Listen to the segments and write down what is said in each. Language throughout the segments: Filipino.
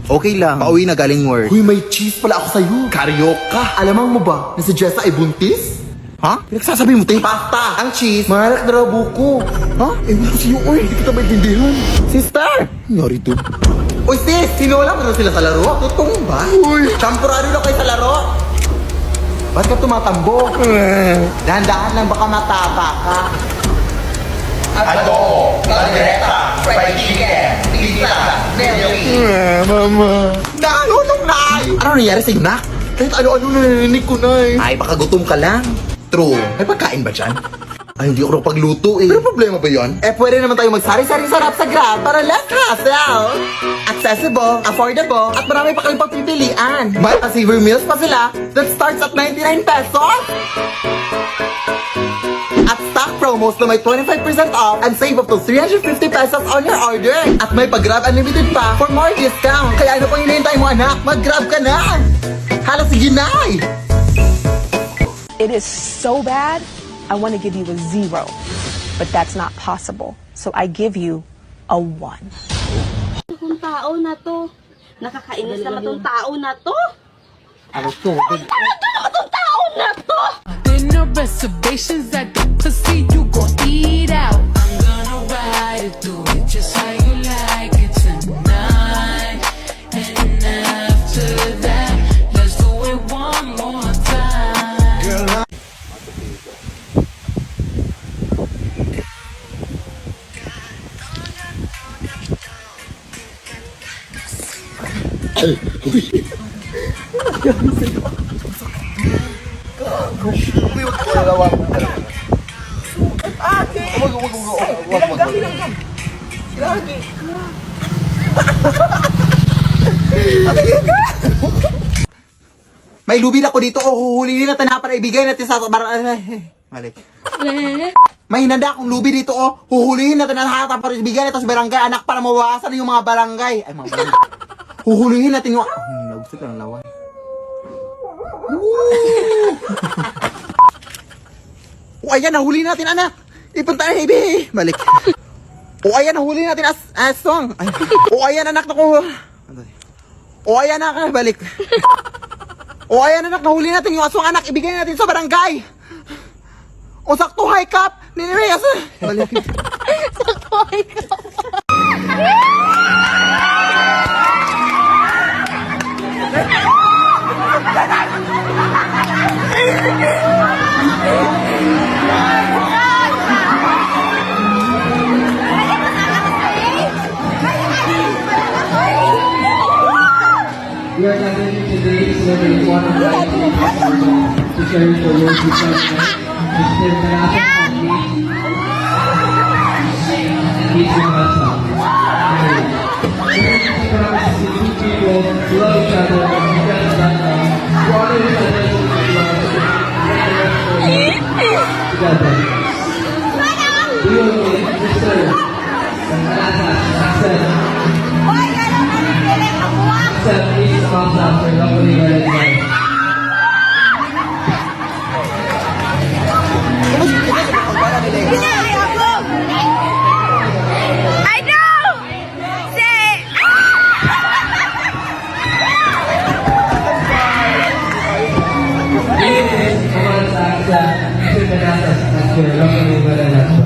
Okay lang. Pauwi na galing work. Uy, may cheese pala ako sa'yo. Karyoka. Alamang mo ba na si Jessa ay buntis? Ha? Pinagsasabi mo, te? Pasta! Ang cheese. Mahalak na raw buko. Ha? Ewan ko sa'yo, uy. Hindi kita maintindihan. Sister! Nangyari to. Uy, sis! Sinola mo na sila sa laro? Totoo ba? Uy! Temporary lang kayo sa laro. Ba't ka tumatambo? Dahan-dahan lang baka matapa ka. Adobo, caldereta, fried chicken, pizza, milky. Mama. Naalunong na! Ano nangyari sa'yo, nak? Kahit ano-ano narinig ko na eh. Ay, baka gutom ka lang. True. May pagkain ba dyan? Ay, hindi ako pagluto eh. Pero problema ba yun? Eh, pwede naman tayo magsari-saring sarap sa Grab para less hassle. Accessible, affordable, at marami pa kayong pagpipilian. Buy a savor meals pa sila that starts at 99 pesos. At stock promos na may 25% off and save up to 350 pesos on your order. At may pag-Grab Unlimited pa for more discount. Kaya ano pang hinihintay mo, anak? Mag-Grab ka na! Hala, sige na! It is so bad, I want to give you a 0, but that's not possible. So I give you a 1. Itong tao na to. Nakakainis naman itong tao na to. Ano to? Ano itong tao na to? There no reservations at the pussy, you gon' eat out. I'm gonna ride it, do it just how you like it tonight. And after that, let's do it one more time. May lubid ako dito, huhulihin natin na para ibigay natin sa Malik. May hinanda akong lubi dito, huhulihin natin na hata para ibigay natin sa barangay, anak, para mawawasan yung mga barangay. Ay, mga barangay. Huhulihin natin yung... Gusto ka ng lawan. O ayan, nahuli natin, anak. Ipunta na, ibi. Malik. O ayan, nahuli natin aswang. Ay. O ayan, anak, naku. O ayan, anak, balik. O ayan, anak, nahuli natin yung aswang, anak. Ibigay natin sa barangay. O sakto, high cup. Niniweyas. Balik. Sakto ay ka. We are gathering today to celebrate one of the to share the words we tell Mr. Manasa Family and Keith Manasa. Two people who love each other and friends that who honor each other together. We will meet Mr. Manasa Accent. Please thumbs up for lovely wedding. I know! Say! This is Manasa Accent, Mr. Manasa Accent, lovely wedding.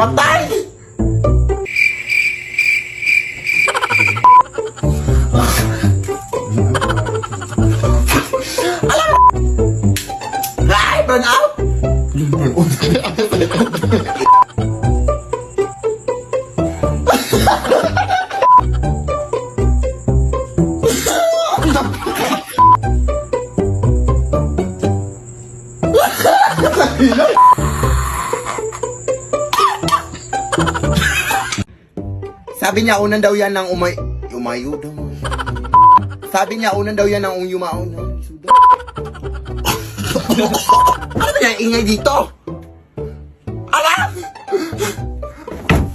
Patay! Ay, burn out! Sabi niya, unan daw yan ng umayo daw. Sabi niya, unan daw yan ng yumaon. Ano ba yan, ingay dito? Ala!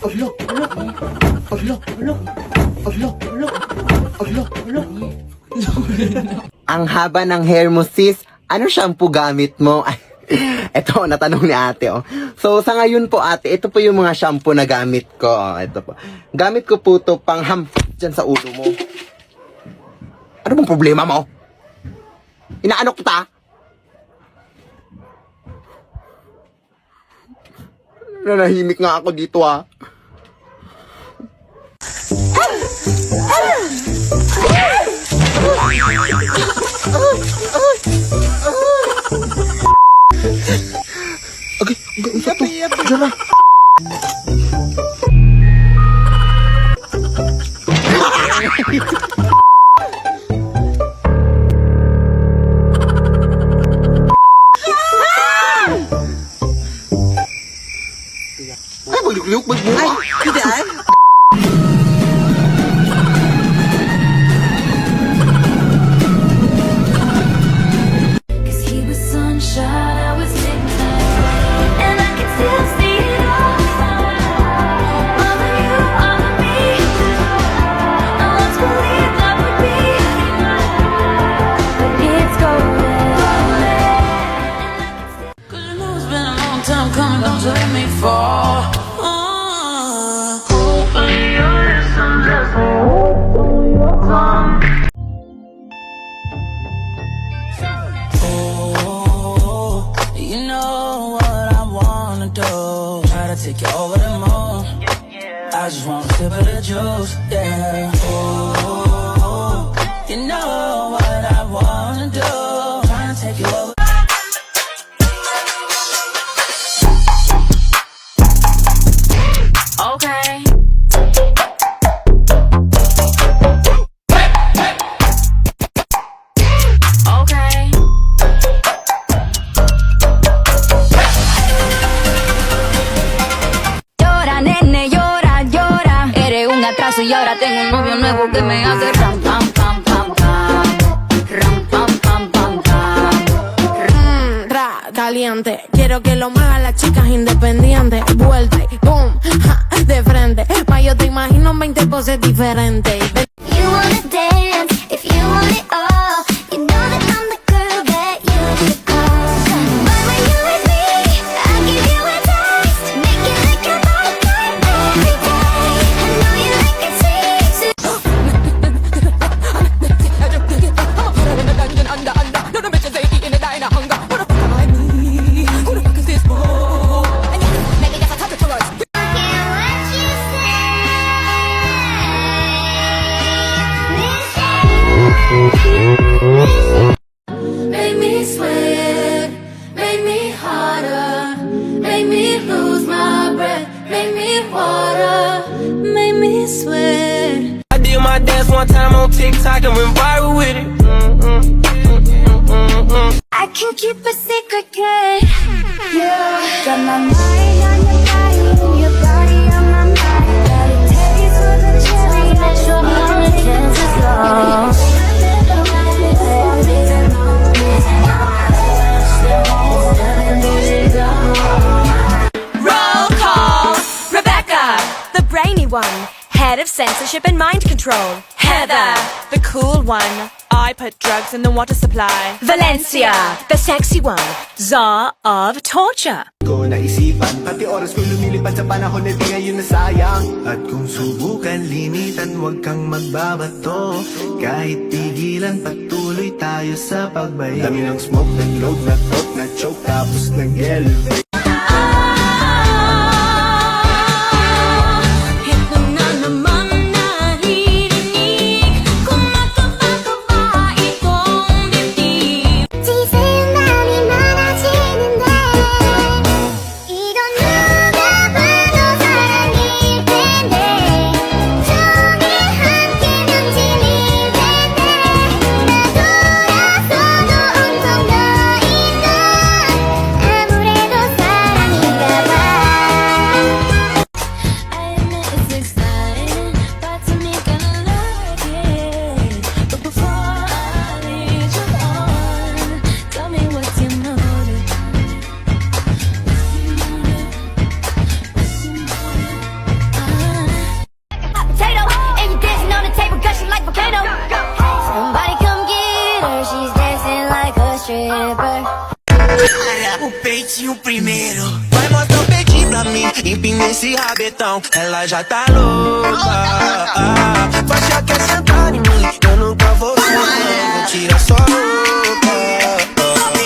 Ala! Ala! Ala! Ala! Ala! Ala! Ala! Ang haba ng hair mo, sis. Ano shampoo gamit mo? Ay, eto, natanong ni ate, oh. So, sa ngayon po, ate, ito po yung mga shampoo na gamit ko. Oh, ito po. Gamit ko po to pang dyan sa ulo mo. Ano bang problema mo? Inaano kita? Nanahimik nga ako dito, ah. Okay, isa to. Dala. Ay, magluk-luk, magbuka. Ay, hindi ay. Cause he was sunshine, I was midnight, and I could still see it all. All of you, all of me. I once believed love would be, but it's golden. Cause you know it's been a long time coming, don't you let me fall. Open your lips and just hold your tongue. Oh, you know what I wanna do. Try to take you over the moon. I just want a sip of the juice, yeah. Oh, you know what I wanna do. Try to take you over. Okay. Okay. Llora, nene, llora, llora. Eres un atraso y ahora tengo un novio nuevo que me hace ram, pam, pam, pam, pam. Ram, pam, pam, pam, pam. Caliente, quiero que lo muevan las chicas independientes. Vuelta y boom, ja, de frente. Ma yo te imagino en 20 poses diferentes. You wanna dance if you want it all. You know that I'm the girl that you should call. But when you with me, I give you a taste. Make it like you're my girl every day. I know you like it sweet. Make me sweat, make me harder, make me lose my breath, make me water, make me sweat. I did my dance one time on TikTok and went viral with it. I can't keep a secret, kid. Yeah, got my mind on your body, your body on my mind. Got a taste for the cherry, that your mama chances lost. Roll call, Rebecca, the brainy one, head of censorship and mind control. Heather, the cool one, I put drugs in the water supply. Valencia, the sexy one, czar of torture. Ko naisipan, pati oras ko lumilipad sa panahon na di ngayon nasayang. At kung subukan limitan, huwag kang magbabato. Kahit pigilan, patuloy tayo sa pagbaya. Dami ng smoke, nag-load, nag-talk, nag-choke, tapos nag-elevate. O peitinho primeiro. Vai mostrar o peitinho pra mim, empina esse rabetão. Ela já tá louca. Faixa quer sentar em mim, eu nunca vou ver. Tira sua roupa.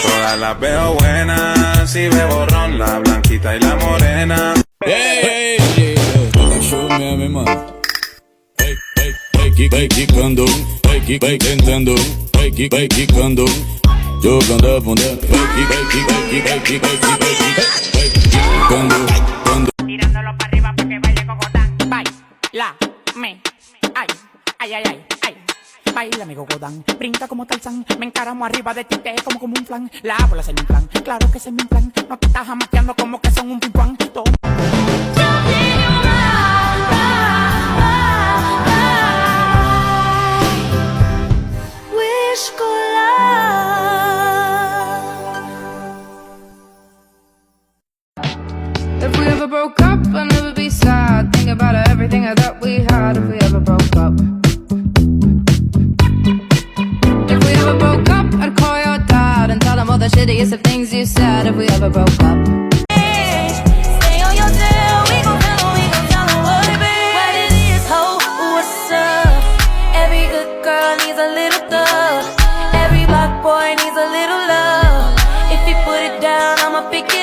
Todas las veo buenas, si bebo ron, la blanquita y la morena. Hey, hey, hey, show me a mi mano. Hey, hey, hey, vai quicando, vai tentando, vai quicando, jogando a bunda, vai quicando, Tirándolo para arriba para que baile cocotán. Baila, me, ay, ay, ay, ay, ay. Baila mi cocotán, brinca como Tarzán. Me encaramo arriba de ti, te como un flan. La bola es mi plan, claro que ese es mi plan. No te estás jamaqueando como que son un ping-pong. Wish ko If we ever broke up, I'd never be sad. Think about everything I thought we had. If we ever broke up. If we ever broke up, I'd call your dad and tell him all the shittiest of things you said. If we ever broke up. Stay on your tail, we gon' tell her what it is, ho, what's up? Every good girl needs a little thug. Every black boy needs a little love. If you put it down, I'ma pick it